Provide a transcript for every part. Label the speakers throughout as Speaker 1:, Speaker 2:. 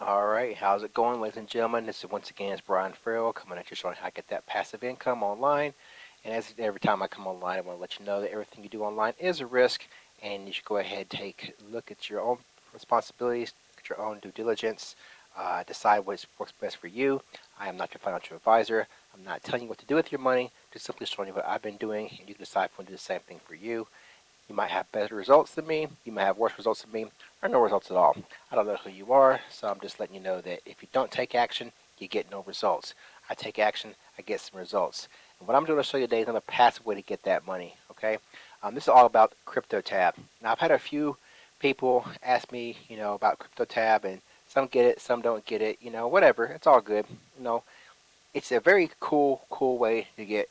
Speaker 1: All right, how's it going, ladies and gentlemen? This is once again Brian Farrell coming at you showing how to get that passive income online. And as every time I come online, I want to let you know that everything you do online is a risk, and you should go ahead and take a look at your own responsibilities, at your own due diligence, decide what works best for you. I am not your financial advisor. I'm not telling you what to do with your money, just simply showing you what I've been doing, and you can decide if you want to do the same thing for you. You might have better results than me. You might have worse results than me, or no results at all. I don't know who you are, so I'm just letting you know that if you don't take action, you get no results. I take action, I get some results. And what I'm going to show you today is on a passive way to get that money. Okay, this is all about CryptoTab. Now I've had a few people ask me, about CryptoTab, and some get it, some don't get it. Whatever. It's all good. It's a very cool way to get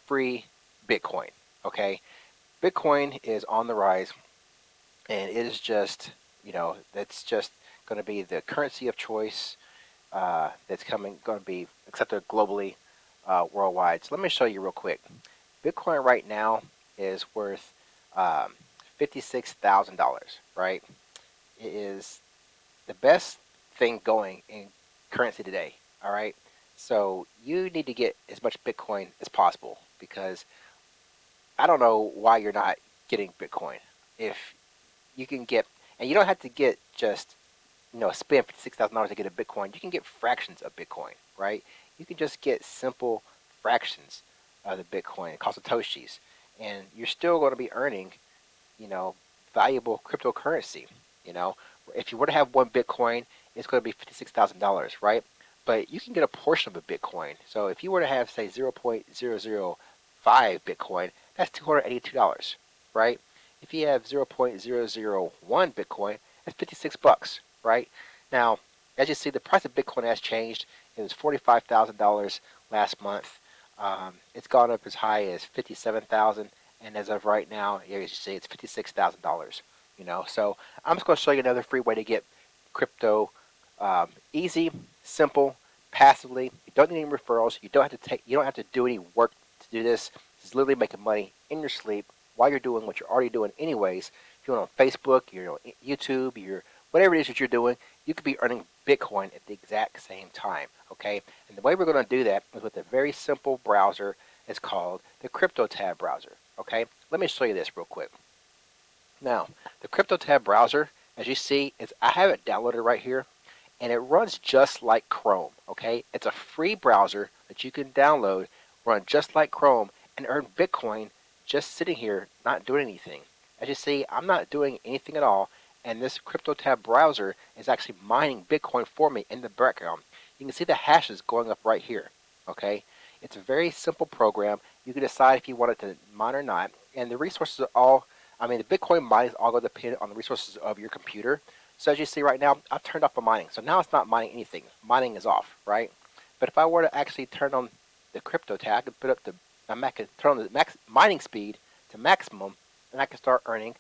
Speaker 1: free Bitcoin. Okay, Bitcoin is on the rise, and it is just, that's just going to be the currency of choice that's going to be accepted globally, worldwide. So let me show you real quick. Bitcoin right now is worth $56,000, right? It is the best thing going in currency today, all right? So you need to get as much Bitcoin as possible because I don't know why you're not getting Bitcoin. If you can get, and you don't have to get just, spend $56,000 to get a Bitcoin. You can get fractions of Bitcoin, right? You can just get simple fractions of the Bitcoin called Satoshis, and you're still going to be earning, you know, valuable cryptocurrency. You know, if you were to have one Bitcoin, it's going to be $56,000, right? But you can get a portion of a Bitcoin. So if you were to have, say, 0.005 Bitcoin, that's $282, right? If you have 0.001 Bitcoin, that's 56 bucks, right? Now, as you see, the price of Bitcoin has changed. It was $45,000 last month. It's gone up as high as 57,000, and as of right now, as you see, it's $56,000. So I'm just going to show you another free way to get crypto, easy, simple, passively. You don't need any referrals. You don't have to do any work to do this. It's literally making money in your sleep while you're doing what you're already doing anyways. If you're on Facebook, you're on YouTube, you're whatever it is that you're doing, you could be earning Bitcoin at the exact same time. Okay, and the way we're going to do that is with a very simple browser. It's called the CryptoTab Browser. Okay, let me show you this real quick. Now, the CryptoTab Browser, as you see, I have it downloaded right here, and it runs just like Chrome. Okay, it's a free browser that you can download, run just like Chrome, and earn Bitcoin just sitting here, not doing anything. As you see, I'm not doing anything at all, and this CryptoTab browser is actually mining Bitcoin for me in the background. You can see the hashes going up right here. Okay, it's a very simple program. You can decide if you want it to mine or not, and the resources are all. The Bitcoin mining is all going to depend on the resources of your computer. So as you see right now, I've turned off the mining. So now it's not mining anything. Mining is off, right? But if I were to actually turn on the crypto tab and put up I can turn on the max mining speed to maximum, and I can start earning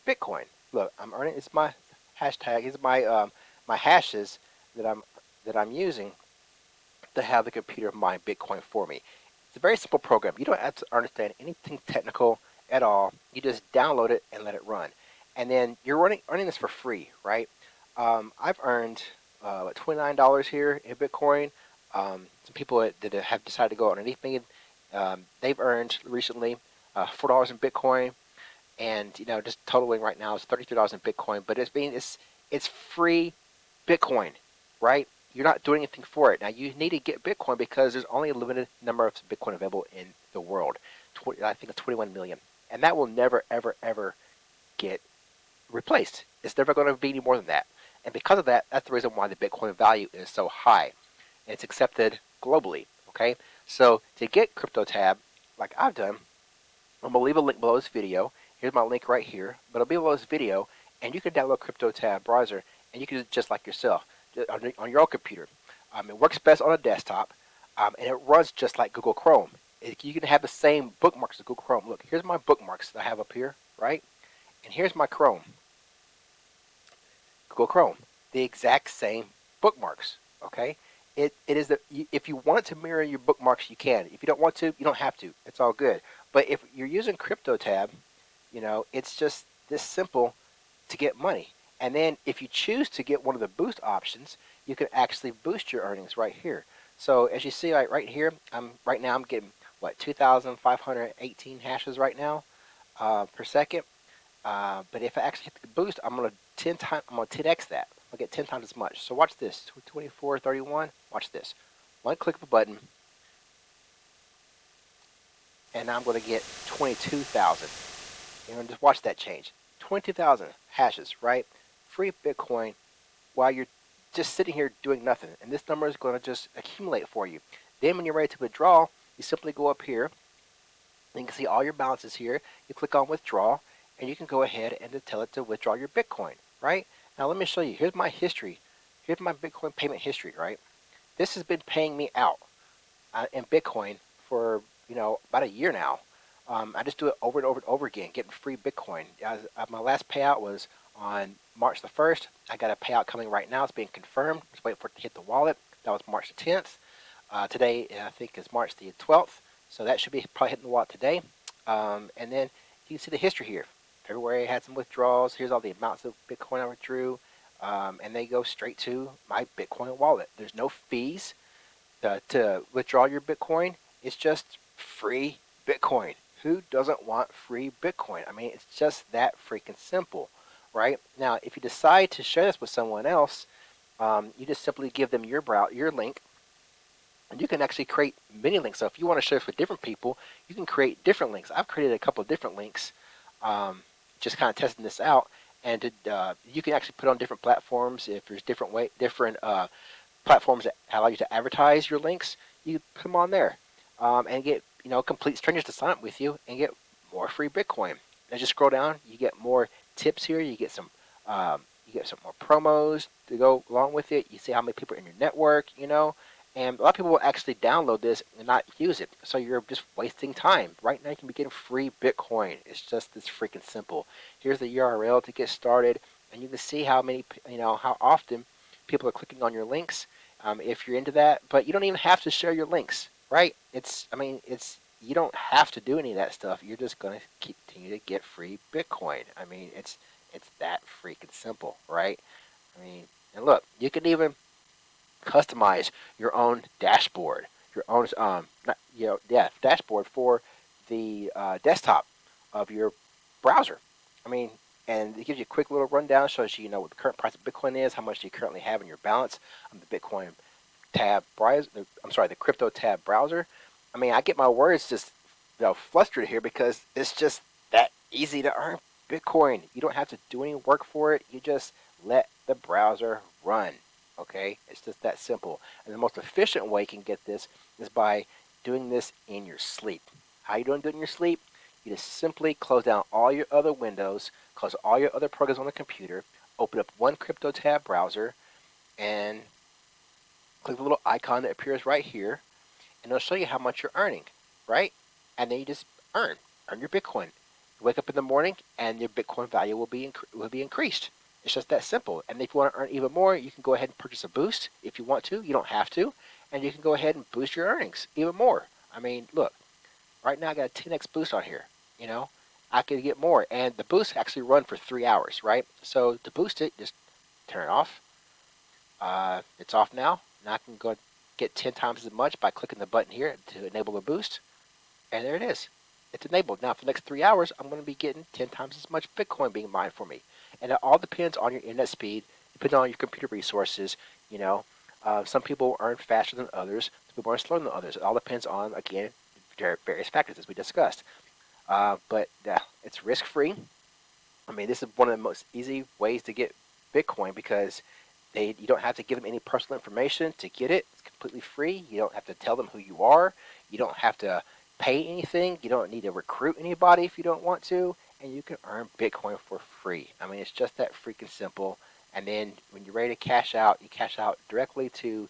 Speaker 1: Bitcoin. Look, I'm earning. It's my hashtag. It's my hashes that I'm using to have the computer mine Bitcoin for me. It's a very simple program. You don't have to understand anything technical at all. You just download it and let it run, and then you're earning this for free, right? I've earned $29 here in Bitcoin. Some people that have decided to go underneath me, they've earned recently $4 in Bitcoin, and just totaling right now is $33 in Bitcoin. But it's free Bitcoin, right? You're not doing anything for it. Now you need to get Bitcoin because there's only a limited number of Bitcoin available in the world. I think it's 21 million, and that will never ever get replaced. It's never going to be any more than that. And because of that, that's the reason why the Bitcoin value is so high. And it's accepted globally. Okay, so to get CryptoTab, like I've done, I'm gonna leave a link below this video. Here's my link right here, but it'll be below this video, and you can download CryptoTab Browser, and you can do it just like yourself on your own computer. It works best on a desktop, and it runs just like Google Chrome. You can have the same bookmarks as Google Chrome. Look, here's my bookmarks that I have up here, right? And here's my Chrome, Google Chrome, the exact same bookmarks. Okay, it is if you want to mirror your bookmarks, you can. If you don't want to, you don't have to. It's all good. But if you're using CryptoTab, it's just this simple to get money. And then if you choose to get one of the boost options, you can actually boost your earnings right here. So as you see, like right here, right now I'm getting what 2,518 hashes right now per second. But if I actually hit the boost, I'm gonna 10x that. I'll get 10 times as much. So watch this, 2431. Watch this. One click of a button, and now I'm gonna get 22,000. Just watch that change. 22,000 hashes, right? Free Bitcoin while you're just sitting here doing nothing. And this number is going to just accumulate for you. Then when you're ready to withdraw, you simply go up here. And you can see all your balances here. You click on withdraw, and you can go ahead and tell it to withdraw your Bitcoin, right? Now let me show you. Here's my history. Here's my Bitcoin payment history, right? This has been paying me out in Bitcoin for about a year now. I just do it over and over and over again, getting free Bitcoin. My last payout was on March the 1st. I got a payout coming right now. It's being confirmed. Just waiting for it to hit the wallet. That was March the 10th. Today, I think, is March the 12th. So that should be probably hitting the wallet today. And then you can see the history here. February, I had some withdrawals. Here's all the amounts of Bitcoin I withdrew. And they go straight to my Bitcoin wallet. There's no fees to withdraw your Bitcoin. It's just free Bitcoin. Who doesn't want free Bitcoin? I mean, it's just that freaking simple, right? Now, if you decide to share this with someone else, you just simply give them your link, and you can actually create many links. So if you want to share this with different people, you can create different links. I've created a couple of different links, just kind of testing this out, and you can actually put on different platforms. If there's different platforms that allow you to advertise your links, you put them on there, and get complete strangers to sign up with you and get more free Bitcoin. As you scroll down, you get more tips here. You get some more promos to go along with it. You see how many people are in your network, and a lot of people will actually download this and not use it. So you're just wasting time. Right now you can be getting free Bitcoin. It's just this freaking simple. Here's the URL to get started, and you can see how many, how often people are clicking on your links. If you're into that, but you don't even have to share your links, right? You don't have to do any of that stuff. You're just going to continue to get free Bitcoin. I mean, it's that freaking simple, right? I mean, and look, you can even customize your own dashboard, your own dashboard for the desktop of your browser. I mean, and it gives you a quick little rundown, shows you what the current price of Bitcoin is, how much you currently have in your balance on the Bitcoin tab browser. I'm sorry, the CryptoTab browser. I mean, I get my words just flustered here because it's just that easy to earn Bitcoin. You don't have to do any work for it. You just let the browser run. Okay, it's just that simple. And the most efficient way you can get this is by doing this in your sleep. How you doing it in your sleep? You just simply close down all your other windows, close all your other programs on the computer, open up one CryptoTab browser, and click the little icon that appears right here, and it'll show you how much you're earning, right? And then you just earn your Bitcoin. You wake up in the morning, and your Bitcoin value will be increased. It's just that simple. And if you want to earn even more, you can go ahead and purchase a boost if you want to. You don't have to. And you can go ahead and boost your earnings even more. I mean, look, right now I got a 10x boost on here. I could get more. And the boost actually run for 3 hours, right? So to boost it, just turn it off. It's off now. Now I can go get 10 times as much by clicking the button here to enable the boost. And there it is. It's enabled. Now for the next 3 hours, I'm going to be getting 10 times as much Bitcoin being mined for me. And it all depends on your internet speed, depends on your computer resources. Some people earn faster than others. Some people earn slower than others. It all depends on, again, various factors as we discussed. But it's risk-free. I mean, this is one of the most easy ways to get Bitcoin because you don't have to give them any personal information to get it. It's completely free. You don't have to tell them who you are. You don't have to pay anything. You don't need to recruit anybody if you don't want to. And you can earn Bitcoin for free. I mean, it's just that freaking simple. And then when you're ready to cash out, you cash out directly to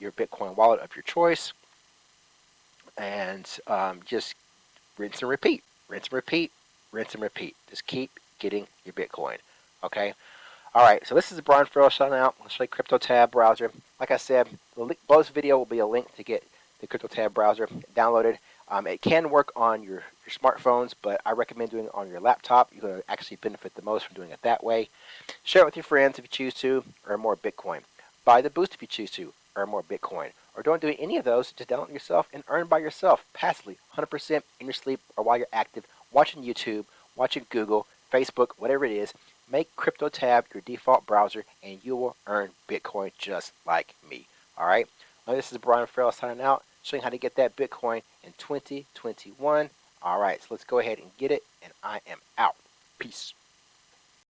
Speaker 1: your Bitcoin wallet of your choice. And just rinse and repeat, rinse and repeat, rinse and repeat. Just keep getting your Bitcoin. Okay? All right, so this is Brian Farrell shouting out. I'll show you CryptoTab browser. Like I said, below this video will be a link to get the CryptoTab browser downloaded. It can work on your smartphones, but I recommend doing it on your laptop. You're going to actually benefit the most from doing it that way. Share it with your friends if you choose to, earn more Bitcoin. Buy the boost if you choose to, earn more Bitcoin. Or don't do any of those, just download yourself and earn by yourself, passively, 100% in your sleep or while you're active, watching YouTube, watching Google, Facebook, whatever it is. Make CryptoTab your default browser and you will earn Bitcoin just like me. All right? Well, this is Brian Farrell signing out, showing how to get that Bitcoin in 2021. All right, so let's go ahead and get it, and I am out. Peace.